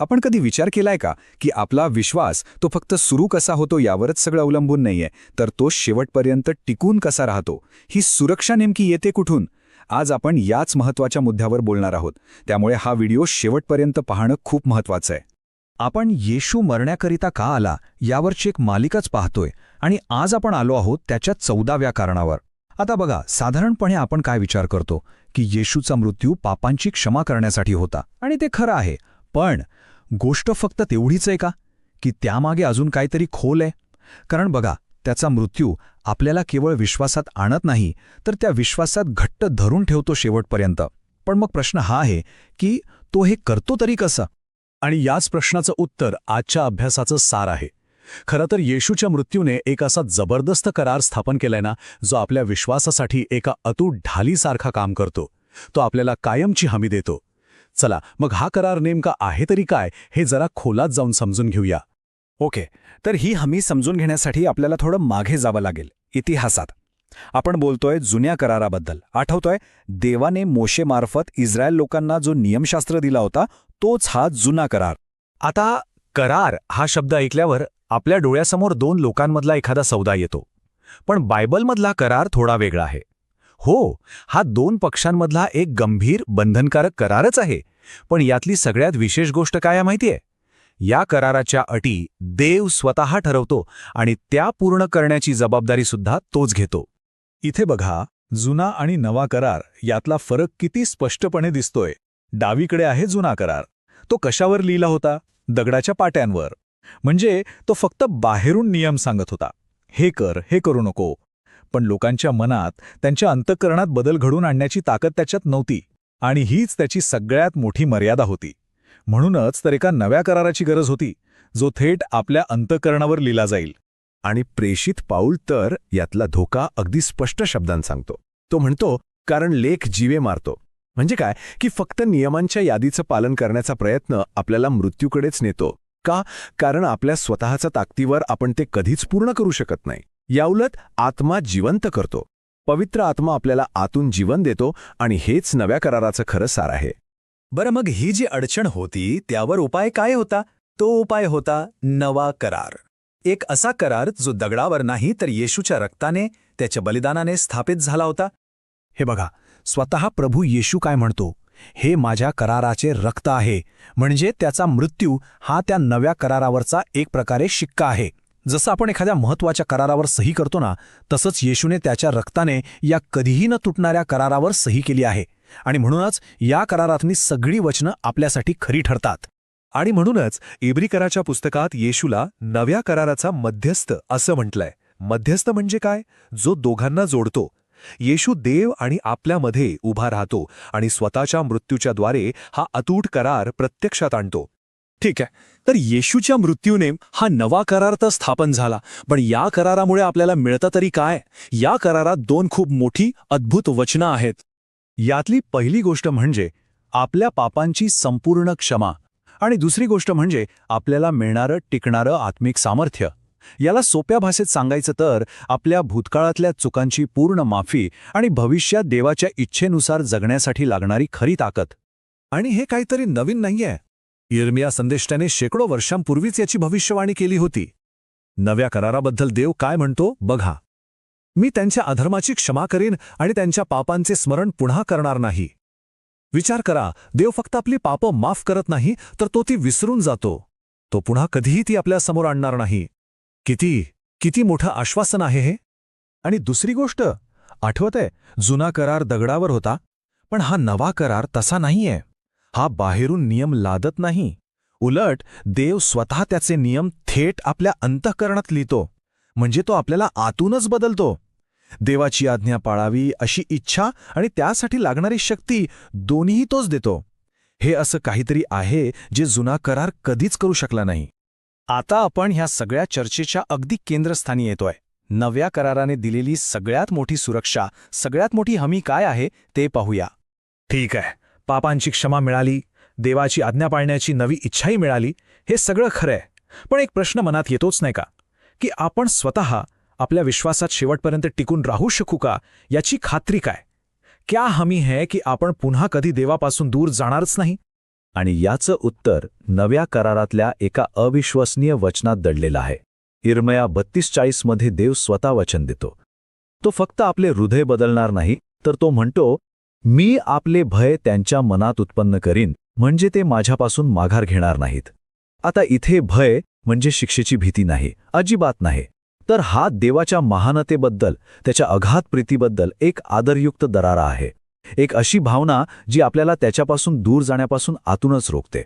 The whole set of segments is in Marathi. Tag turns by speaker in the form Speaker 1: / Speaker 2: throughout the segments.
Speaker 1: आपण कधी विचार केलाय का की आपला विश्वास तो फक्त सुरू कसा होतो यावरच सगळं अवलंबून नाहीये, तर तो शेवटपर्यंत टिकून कसा राहतो, ही सुरक्षा नेमकी येते कुठून? आज आपण याच महत्त्वाच्या मुद्द्यावर बोलणार आहोत, त्यामुळे हा व्हिडिओ शेवटपर्यंत पाहणं खूप महत्त्वाचं आहे.
Speaker 2: आपण येशू मरण्याकरिता का आला यावरची एक मालिकाच पाहतोय आणि आज आपण आलो आहोत त्याच्या 14व्या कारणावर. आता बघा, साधारणपणे आपण काय विचार करतो की येशूचा मृत्यू पापांची क्षमा करण्यासाठी होता, आणि ते खरं आहे. पण गोष्ट फक्त तेवढीच आहे का, की त्यामागे अजून काहीतरी खोल आहे? कारण बघा, त्याचा मृत्यू आपल्याला केवळ विश्वासात आणत नाही, तर त्या विश्वासात घट्ट धरून ठेवतो शेवटपर्यंत. पण मग प्रश्न हा आहे की तो हे करतो तरी कसं?
Speaker 3: आणि याच प्रश्नाचं उत्तर आजच्या अभ्यासाचं सार आहे. खरं तर येशूच्या मृत्यूने एक असा जबरदस्त करार स्थापन केलाय ना, जो आपल्या विश्वासासाठी एका अतूट ढालीसारखा काम करतो. तो आपल्याला कायमची हमी देतो. चला मग हा करार नेमका आहे तरी काय, हे जरा खोलात जाऊन समजून घेऊया.
Speaker 1: ओके, तर ही हमी समजून घेण्यासाठी आपल्याला थोडं मागे जावं लागेल, इतिहासात. आपण बोलतोय जुन्या कराराबद्दल. आठवतोय, देवाने मोशेमार्फत इस्रायल लोकांना जो नियमशास्त्र दिला होता, तोच हा जुना करार.
Speaker 3: आता करार हा शब्द ऐकल्यावर आपल्या डोळ्यासमोर दोन लोकांमधला एखादा सौदा येतो. पण बायबलमधला करार थोडा वेगळा आहे. हो, हा दोन पक्षांमधला एक गंभीर बंधनकारक करारच आहे. पण यातली सगळ्यात विशेष गोष्ट काय आहे माहितीये? या कराराच्या अटी देव स्वतः ठरवतो आणि त्या पूर्ण करण्याची जबाबदारी सुद्धा तोच घेतो.
Speaker 4: इथे बघा, जुना आणि नवा करार यातला फरक किती स्पष्टपणे दिसतोय. डावीकडे आहे जुना करार. तो कशावर लिहिला होता? दगडाच्या पाट्यांवर. म्हणजे तो फक्त बाहेरून नियम सांगत होता, हे कर, हे करू नको. पण लोकांच्या मनात, त्यांच्या अंतःकरणात बदल घडून आणण्याची ताकद त्याच्यात नव्हती. आणि हीच त्याची सगळ्यात मोठी मर्यादा होती. म्हणूनच तर एका नव्या कराराची गरज होती, जो थेट आपल्या अंतःकरणावर लिहिला जाईल.
Speaker 3: आणि प्रेषित पाऊल तर यातला धोका अगदी स्पष्ट शब्दांत सांगतो. तो म्हणतो, कारण लेख जीवे मारतो. म्हणजे काय, की फक्त नियमांच्या यादीचं पालन करण्याचा प्रयत्न आपल्याला मृत्यूकडेच नेतो. का? कारण आपल्या स्वतःच्या ताकदीवर आपण ते कधीच पूर्ण करू शकत नाही. याउलट आत्मा जिवंत करतो. पवित्र आत्मा आपल्याला आतून जीवन देतो, आणि हेच नव्या कराराचं खरं सार आहे.
Speaker 4: बरं, मग ही जी अडचण होती त्यावर उपाय काय होता? तो उपाय होता नवा करार. एक असा करार जो दगडावर नाही, तर येशूच्या रक्ताने, त्याच्या बलिदानाने स्थापित झाला होता.
Speaker 2: हे बघा, स्वतः प्रभू येशू काय म्हणतो? हे माझ्या कराराचे रक्त आहे. म्हणजे त्याचा मृत्यू हा त्या नव्या करारावरचा एक प्रकारे शिक्का आहे. जसं आपण एखाद्या महत्त्वाच्या करारावर सही करतो ना, तसंच येशूने त्याच्या रक्ताने या कधीही न तुटणाऱ्या करारावर सही केली आहे. आणि म्हणूनच या करारातली सगळी वचनं आपल्यासाठी खरी ठरतात.
Speaker 3: आणि म्हणूनच इब्रिकराच्या पुस्तकात येशूला नव्या कराराचा मध्यस्थ असं म्हटलंय. मध्यस्थ म्हणजे काय? जो दोघांना जोडतो. येशू देव आणि आपल्यामध्ये उभा राहतो आणि स्वतःच्या मृत्यूच्याद्वारे हा अतूट करार प्रत्यक्षात आणतो.
Speaker 4: ठीक आहे, तर येशूच्या मृत्यूने हा नवा करार तर स्थापन झाला, पण या करारामुळे आपल्याला मिळतं तरी काय? या करारात दोन खूप मोठी अद्भुत वचनं आहेत. यातली पहिली गोष्ट म्हणजे आपल्या पापांची संपूर्ण क्षमा, आणि दुसरी गोष्ट म्हणजे आपल्याला मिळणारं टिकणारं आत्मिक सामर्थ्य. याला सोप्या भाषेत सांगायचं तर आपल्या भूतकाळातल्या चुकांची पूर्ण माफी आणि भविष्यात देवाच्या इच्छेनुसार जगण्यासाठी लागणारी खरी ताकद. आणि हे काहीतरी नवीन नाहीये. यिर्मया संदेष्टाने शेकडो वर्षांपूर्वीच याची भविष्यवाणी केली होती. नव्या कराराबद्दल देव काय म्हणतो बघा, मी त्यांच्या अधर्माची क्षमा करीन आणि त्यांच्या पापांचे स्मरण पुन्हा करणार नाही. विचार करा, देव फक्त आपली पापं माफ करत नाही, तर तो ती विसरून जातो. तो पुन्हा कधीही ती आपल्या समोर आणणार नाही. किती मोठं आश्वासन आहे हे. आणि दुसरी गोष्ट, आठवतंय, जुना करार दगडावर होता, पण हा नवा करार तसा नाहीये. हा बाहेरून नियम लादत नाही. उलट देव स्वतः त्याचे नियम थेट आपल्या अंतःकरणात लिहितो. म्हणजे तो आपल्याला आतूनच बदलतो. देवाची आज्ञा पाळावी अशी इच्छा आणि त्यासाठी लागणारी शक्ती दोन्हीही तोच देतो. हे असं काहीतरी आहे जे जुना करार कधीच करू शकला नाही. आता आपण ह्या सगळ्या चर्चेच्या अगदी केंद्रस्थानी येतोय. नव्या कराराने दिलेली सगळ्यात मोठी सुरक्षा, सगळ्यात मोठी हमी काय आहे ते पाहूया. ठीक आहे, पापांची क्षमा मिळाली, देवाची आज्ञा पाळण्याची नवी इच्छाही मिळाली, हे सगळं खरं आहे. पण एक प्रश्न मनात येतोच नाही का, की आपण स्वतः आपल्या विश्वासात शेवटपर्यंत टिकून राहू शकू का, याची खात्री काय? क्या हमी है की आपण पुन्हा कधी देवापासून दूर जाणारच नाही?
Speaker 3: आणि याचं उत्तर नव्या करारातल्या एका अविश्वसनीय वचनात दडलेलं आहे. इर्मया 32:40 मध्ये देव स्वतः वचन देतो. तो फक्त आपले हृदय बदलणार नाही, तर तो म्हणतो, मी आपले भय त्यांच्या मनात उत्पन्न करीन, म्हणजे ते माझ्यापासून माघार घेणार नाहीत. आता इथे भय म्हणजे शिक्षेची भीती नाही, अजिबात नाही. तर हा देवाच्या महानतेबद्दल, त्याच्या अगाध प्रीतीबद्दल एक आदरयुक्त दरारा आहे. एक अशी भावना जी आपल्याला त्याच्यापासून दूर जाण्यापासून आतूनच रोखते.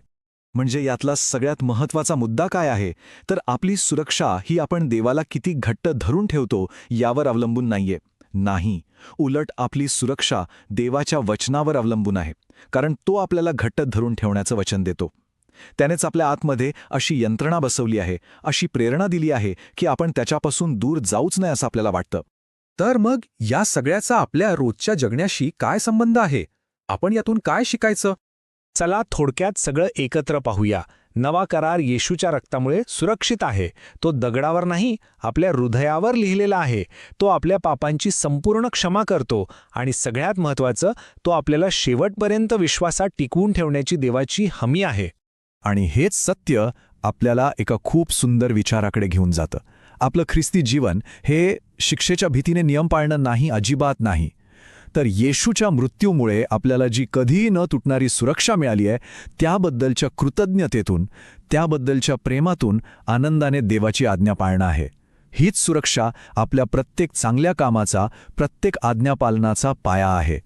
Speaker 1: म्हणजे यातला सगळ्यात महत्त्वाचा मुद्दा काय आहे, तर आपली सुरक्षा ही आपण देवाला किती घट्ट धरून ठेवतो यावर अवलंबून नाहीये. नाही, उलट आपली सुरक्षा देवाच्या वचनावर अवलंबून आहे, कारण तो आपल्याला घट्ट धरून ठेवण्याचं वचन देतो. त्यानेच आपल्या आतमध्ये अशी यंत्रणा बसवली आहे, अशी प्रेरणा दिली आहे की आपण त्याच्यापासून दूर जाऊच नाही असं आपल्याला वाटतं.
Speaker 2: तर मग या सगळ्याचा आपल्या रोजच्या जगण्याशी काय संबंध आहे? आपण यातून काय शिकायचं?
Speaker 4: चला थोडक्यात सगळं एकत्र पाहूया. नवा करार येशूच्या रक्तामुळे सुरक्षित आहे. तो दगडावर नाही, आपल्या हृदयावर लिहिलेला आहे. तो आपल्या पापांची संपूर्ण क्षमा करतो आणि सगळ्यात महत्त्वाचं, तो आपल्याला शेवटपर्यंत विश्वासात टिकवून ठेवण्याची देवाची हमी आहे.
Speaker 1: आणि हेच सत्य आपल्याला एका खूप सुंदर विचाराकडे घेऊन जातं. आपलं ख्रिस्ती जीवन हे शिक्षेच्या भीतीने नियम पाळणं नाही, अजिबात नाही. तर येशूच्या मृत्यूमुळे आपल्याला जी कधीही न तुटणारी सुरक्षा मिळाली आहे, त्याबद्दलच्या कृतज्ञतेतून, त्याबद्दलच्या प्रेमातून आनंदाने देवाची आज्ञा पाळणं आहे. हीच सुरक्षा आपल्या प्रत्येक चांगल्या कामाचा, प्रत्येक आज्ञापालनाचा पाया आहे.